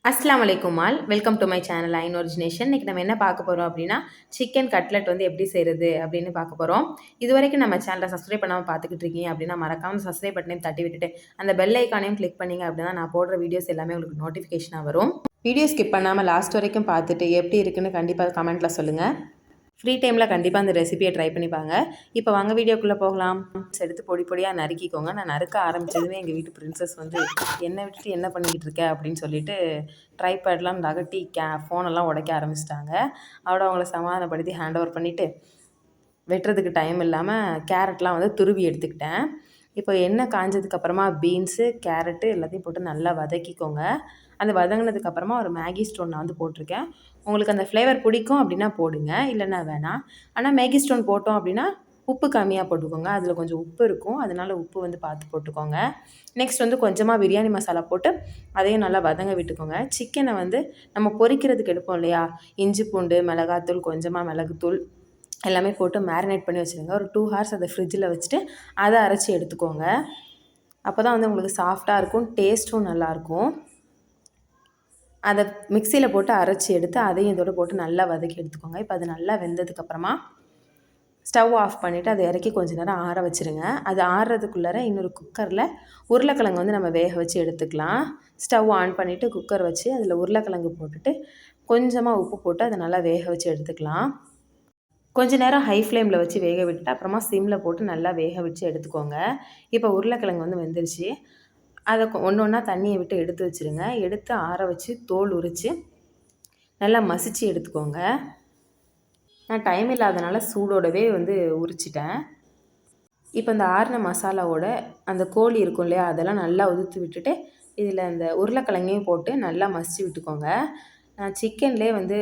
அஸ்ஸலாமு அலைக்கும் all welcome to my channel ஐன் ஒரிஜினேஷன். இன்றைக்கி நம்ம என்ன பார்க்க போகிறோம் அப்படின்னா சிக்கன் கட்லெட் வந்து எப்படி செய்கிறது அப்படின்னு பார்க்க போகிறோம். இது வரைக்கும் நம்ம சேனலை சப்ஸ்கிரைப் பண்ணாமல் பார்த்துக்கிட்டு இருக்கீங்க அப்படின்னா மறக்காமல் சப்ஸ்கிரைப் பட்டனையும் தட்டி விட்டுட்டு அந்த பெல் ஐக்கானையும் கிளிக் பண்ணிங்க அப்படின்னா நான் போடுற வீடியோஸ் எல்லாமே உங்களுக்கு நோட்டிஃபிகேஷனாக வரும். வீடியோ ஸ்கிப் பண்ணாமல் லாஸ்ட் வரைக்கும் பார்த்துட்டு எப்படி இருக்குன்னு கண்டிப்பாக கமெண்ட்டில் சொல்லுங்கள். ஃப்ரீ டைமில் கண்டிப்பாக அந்த ரெசிபியை ட்ரை பண்ணிப்பாங்க. இப்போ வாங்க வீடியோக்குள்ளே போகலாம். எடுத்து பொடி பொடியாக நறுக்கிக்கோங்க. நான் நறுக்க ஆரம்பித்ததுமே எங்கள் வீட்டு பிரின்சஸ் வந்து என்னை விட்டுட்டு என்ன பண்ணிக்கிட்டு இருக்க அப்படின்னு சொல்லிட்டு ட்ரைபேட்லாம் நகட்டி ஃபோனெல்லாம் உடைக்க ஆரம்பிச்சிட்டாங்க. அவங்கள சமாதானப்படுத்தி ஹேண்ட் ஓவர் பண்ணிவிட்டு வெட்டுறதுக்கு டைம் இல்லாமல் கேரட்லாம் வந்து துருவி எடுத்துக்கிட்டேன். இப்போ எண்ணெய் காஞ்சதுக்கப்புறமா பீன்ஸு கேரட்டு எல்லாத்தையும் போட்டு நல்லா வதக்கிக்கோங்க. அந்த வதங்கினதுக்கப்புறமா ஒரு மேகி ஸ்டோன் நான் வந்து போட்டிருக்கேன். உங்களுக்கு அந்த ஃப்ளேவர் பிடிக்கும் அப்படின்னா போடுங்க, இல்லைன்னா வேணாம். ஆனால் மேகி ஸ்டோன் போட்டோம் அப்படின்னா உப்பு கம்மியாக போட்டுக்கோங்க. அதில் கொஞ்சம் உப்பு இருக்கும், அதனால் உப்பு வந்து பார்த்து போட்டுக்கோங்க. நெக்ஸ்ட் வந்து கொஞ்சமாக பிரியாணி மசாலா போட்டு அதையும் நல்லா வதங்க விட்டுக்கோங்க. சிக்கனை வந்து நம்ம பொரிக்கிறதுக்கு எடுப்போம் இல்லையா, இஞ்சி பூண்டு மிளகாத்தூள் கொஞ்சமாக மிளகுத்தூள் எல்லாமே போட்டு மேரினேட் பண்ணி வச்சுருங்க. ஒரு 2 ஹார்ஸ் அதை ஃப்ரிட்ஜில் வச்சுட்டு அதை அரைச்சி எடுத்துக்கோங்க. அப்போ தான் வந்து உங்களுக்கு சாஃப்டாக இருக்கும், டேஸ்ட்டும் நல்லாயிருக்கும். அதை மிக்சியில் போட்டு அரைச்சி எடுத்து அதையும் இதோட போட்டு நல்லா வதக்கி எடுத்துக்கோங்க. இப்போ அது நல்லா வெந்ததுக்கப்புறமா ஸ்டவ் ஆஃப் பண்ணிவிட்டு அதை இறக்கி கொஞ்சம் நேரம் ஆற வச்சுருங்க. அது ஆறுறதுக்குள்ளார இன்னொரு குக்கரில் உருளைக்கிழங்கு வந்து நம்ம வேக வச்சு எடுத்துக்கலாம். ஸ்டவ் ஆன் பண்ணிவிட்டு குக்கர் வச்சு அதில் உருளைக்கிழங்கு போட்டுட்டு கொஞ்சமாக உப்பு போட்டு அதை நல்லா வேக வச்சு எடுத்துக்கலாம். கொஞ்சம் நேரம் ஹை ஃப்ளேமில் வச்சு வேக விட்டுட்டு அப்புறமா சிம்மில் போட்டு நல்லா வேக வச்சு எடுத்துக்கோங்க. இப்போ உருளைக்கிழங்கு வந்து வெந்துருச்சு. அதை ஒன்று ஒன்றா தண்ணியை விட்டு எடுத்து வச்சுருங்க. எடுத்து ஆற வச்சு தோல் உரித்து நல்லா மசிச்சு எடுத்துக்கோங்க. நான் டைம் இல்லாதனால சூடோடவே வந்து உரிச்சிட்டேன். இப்போ இந்த ஆறின மசாலாவோட அந்த கோழி இருக்கும் இல்லையா, அதெல்லாம் நல்லா உதுத்து விட்டுட்டு இதில் அந்த உருளைக்கிழங்கையும் போட்டு நல்லா மசிச்சு விட்டுக்கோங்க. நான் சிக்கன்லேயே வந்து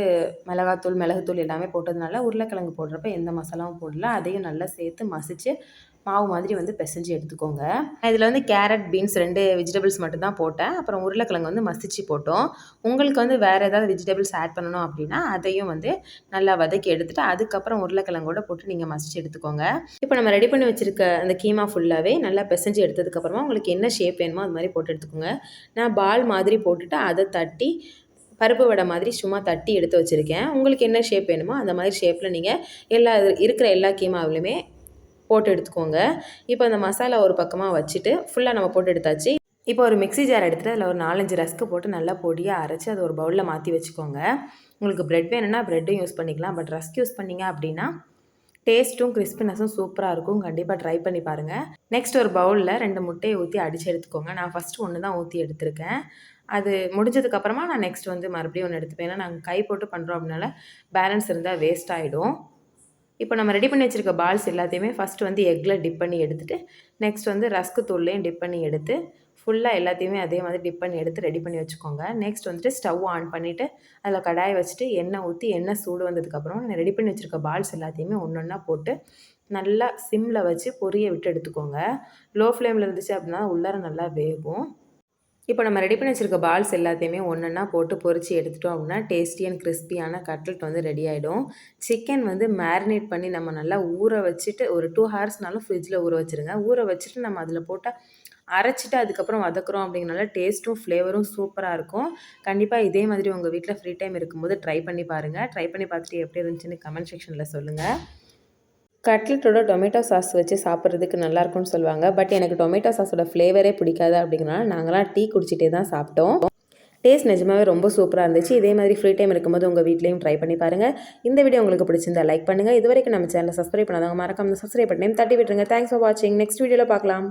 மிளகாத்தூள் மிளகுத்தூள் எல்லாமே போட்டதுனால உருளைக்கிழங்கு போடுறப்ப எந்த மசாலாவும் போடல. அதையும் நல்லா சேர்த்து மசித்து மாவு மாதிரி வந்து பிசைஞ்சு எடுத்துக்கோங்க. இதில் வந்து கேரட் பீன்ஸ் 2 வெஜிடபிள்ஸ் மட்டும்தான் போட்டேன். அப்புறம் உருளைக்கிழங்கு வந்து மசிச்சு போட்டோம். உங்களுக்கு வந்து வேறு ஏதாவது வெஜிடபிள்ஸ் ஆட் பண்ணணும் அப்படின்னா அதையும் வந்து நல்லா வதக்கி எடுத்துகிட்டு அதுக்கப்புறம் உருளைக்கிழங்கோட போட்டு நீங்கள் மசிச்சு எடுத்துக்கோங்க. இப்போ நம்ம ரெடி பண்ணி வச்சுருக்க அந்த கீமா ஃபுல்லாகவே நல்லா பிசைஞ்சு எடுத்ததுக்கப்புறமா உங்களுக்கு என்ன ஷேப் வேணுமோ அது மாதிரி போட்டு எடுத்துக்கோங்க. நான் பால் மாதிரி போட்டுட்டு அதை தட்டி பருப்பு வடை மாதிரி சும்மா தட்டி எடுத்து வச்சுருக்கேன். உங்களுக்கு என்ன ஷேப் வேணுமோ அந்த மாதிரி ஷேப்பில் நீங்கள் இருக்கிற எல்லா கீமாவிலுமே போட்டு எடுத்துக்கோங்க. இப்போ அந்த மசாலா ஒரு பக்கமாக வச்சுட்டு ஃபுல்லாக நம்ம போட்டு எடுத்தாச்சு. இப்போ ஒரு மிக்ஸி ஜார் எடுத்துகிட்டு அதில் ஒரு 4-5 ரஸ்க்கு போட்டு நல்லா பொடியாக அரைச்சி அதை ஒரு பவுலில் மாற்றி வச்சுக்கோங்க. உங்களுக்கு ப்ரெட் வேணும்னா ப்ரெட்டும் யூஸ் பண்ணிக்கலாம். பட் ரஸ்க் யூஸ் பண்ணிங்க அப்படின்னா டேஸ்ட்டும் கிறிஸ்பினஸும் சூப்பராக இருக்கும். கண்டிப்பாக ட்ரை பண்ணி பாருங்கள். நெக்ஸ்ட் ஒரு பவுலில் 2 முட்டையை ஊற்றி அடித்து எடுத்துக்கோங்க. நான் ஃபஸ்ட்டு 1 தான் ஊற்றி எடுத்திருக்கேன். அது முடிஞ்சதுக்கப்புறமா நான் நெக்ஸ்ட் வந்து மறுபடியும் 1 எடுத்துப்பேன். ஏன்னா நாங்கள் கை போட்டு பண்ணுறோம் அப்படின்னால பேலன்ஸ் இருந்தால் வேஸ்ட் ஆகிடும். இப்போ நம்ம ரெடி பண்ணி வச்சுருக்க பால்ஸ் எல்லாத்தையுமே ஃபஸ்ட்டு வந்து எக்கில் டிப் பண்ணி எடுத்துகிட்டு நெக்ஸ்ட் வந்து ரஸ்க்கு தூள்லையும் டிப் பண்ணி எடுத்து ஃபுல்லாக எல்லாத்தையுமே அதே மாதிரி டிப் பண்ணி எடுத்து ரெடி பண்ணி வச்சுக்கோங்க. நெக்ஸ்ட் வந்துட்டு ஸ்டவ் ஆன் பண்ணிவிட்டு அதில் கடாயை வச்சுட்டு எண்ணெய் ஊற்றி எண்ணெய் சூடு வந்ததுக்கப்புறம் நான் ரெடி பண்ணி வச்சுருக்க பால்ஸ் எல்லாத்தையுமே ஒன்று ஒன்றா போட்டு நல்லா சிம்மில் வச்சு பொரிய விட்டு எடுத்துக்கோங்க. லோ ஃப்ளேமில் இருந்துச்சு அப்படின்னா உள்ளார நல்லா வேகும். இப்போ நம்ம ரெடி பண்ணி வச்சுருக்க பால்ஸ் எல்லாத்தையுமே ஒன்றா போட்டு பொரிச்சு எடுத்துட்டோம் அப்படின்னா டேஸ்டி அண்ட் கிறிஸ்பியான கட்லெட் வந்து ரெடி ஆகிடும். சிக்கன் வந்து மேரினேட் பண்ணி நம்ம நல்லா ஊற வச்சுட்டு ஒரு 2 ஹார்ஸ்னாலும் ஃப்ரிட்ஜில் ஊற வச்சுருங்க. ஊற வச்சுட்டு நம்ம அதில் போட்டால் அரைச்சிட்டு அதுக்கப்புறம் வதக்குறோம் அப்படிங்கிறனால டேஸ்ட்டும் ஃப்ளேவரும் சூப்பராக இருக்கும். கண்டிப்பாக இதே மாதிரி உங்கள் வீட்டில் ஃப்ரீ டைம் இருக்கும்போது ட்ரை பண்ணி பாருங்கள். ட்ரை பண்ணி பார்த்துட்டு எப்படி இருந்துச்சுன்னு கமெண்ட் செக்ஷனில் சொல்லுங்கள். கட்லெட்டோட டொமேட்டோ சாஸ் வச்சு சாப்பிட்றதுக்கு நல்லாயிருக்கும்னு சொல்லுவாங்க. பட் எனக்கு டொமேட்டோ சாஸோட ஃப்ளேவரே பிடிக்காது. அப்படிங்கிறனால நாங்களாம் டீ குடிச்சிட்டே தான் சாப்பிட்டோம். டேஸ்ட் நிஜமாவே ரொம்ப சூப்பராக இருந்துச்சு. இதே மாதிரி ஃப்ரீ டைம் இருக்கும்போது உங்கள் வீட்லேயும் ட்ரை பண்ணி பாருங்கள். இந்த வீடியோ உங்களுக்கு பிடிச்சிருந்தா லைக் பண்ணுங்கள். இது வரைக்கும் நம்ம சேனலை சப்ஸ்கிரைப் பண்ணாதவங்க மறக்காம சப்ஸ்கிரைப் பண்ணி தட்டி விட்டுருங்க. தேங்க்ஸ் ஃபார் வாட்சிங். நெக்ஸ்ட் வீடியோவில் பார்க்கலாம்.